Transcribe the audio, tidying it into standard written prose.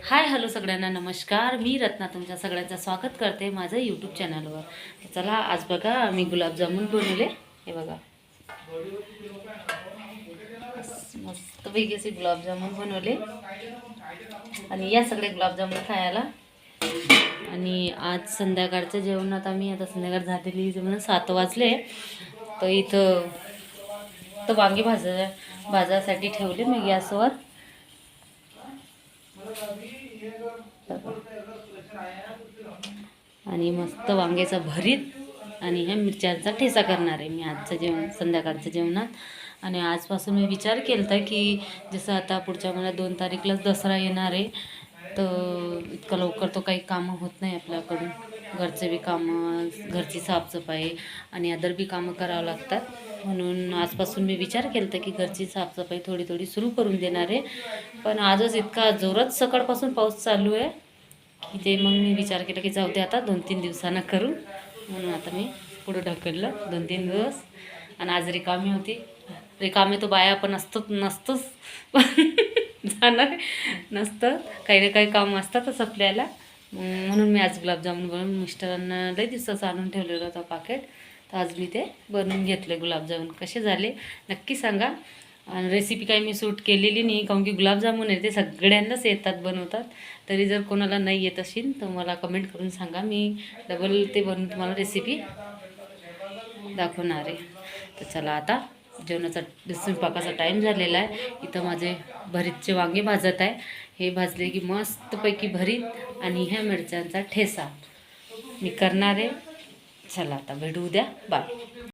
Hi hello सगळ्यांना नमस्कार. मी रत्ना तुमच्या सगळ्यांचं स्वागत करते माझं यूट्यूब चॅनलवर. चला आज बघा मी गुलाबजामुन बनवले. हे बघा मस्तपैकी असे गुलाबजामुन बनवले आणि या सगळे गुलाबजामुन खायला. आणि आज संध्याकाळच्या जेवणात आम्ही आता संध्याकाळ झालेली म्हणून 7 वाजले तर इथं तर वांगी भाजासाठी ठेवले मी गॅसवर. आणि मस्त वांग्याचा भरीत आणि ह्या मिरच्यांचा ठेचा करणार आहे मी आजचं जेवण संध्याकाळच्या जेवणात. आणि आजपासून मी विचार केला होता की जसं आता पुढच्या महिन्यात 2 तारीखलाच दसरा येणार आहे तर इतकं लवकर तो काही कामं होत नाही आपल्याकडून. घरचे बी कामं, घरची साफसफाई आणि अदर बी कामं करावं लागतात. म्हणून आजपासून मी विचार केला होता की घरची साफसफाई थोडी थोडी सुरू करून देणार आहे. पण आजच इतका जोरात सकाळपासून पाऊस चालू आहे की ते मग मी विचार केला की जाऊ दे आता 2-3 दिवसांना करू. म्हणून आता मी पुढं ढकललं 2-3 दिवस. आणि आज रिकामी होती. रिकामी तो बाया पण नसतोच जाणार नसतं, काही ना काही काम असतातच आपल्याला. म्हणून मी आज गुलाबजामुन बनवून मिस्टरांना लई दिवसाचं आणून ठेवलेलं होतं पाकेट. तर आज मी ते बनवून घेतले गुलाबजामुन. कसे झाले नक्की सांगा. आणि रेसिपी काही मी सूट केलेली नाही काऊन की गुलाबजामुन आहे ते सगळ्यांनाच येतात बनवतात. तरी जर कोणाला नाही येत असेल तर मला कमेंट करून सांगा, मी डबल ते बनवून तुम्हाला रेसिपी दाखवणार आहे. तर चला आता जेवणाचा स्वयंपाकाचा टाईम झालेला आहे. इथं माझे भरीतचे वांगे भाजत आहे. हे भाजले की मस्तपैकी भरीत आणि ह्या मिरच्यांचा ठेचा मी करणार आहे. चला आता भेटू उद्या. बाय.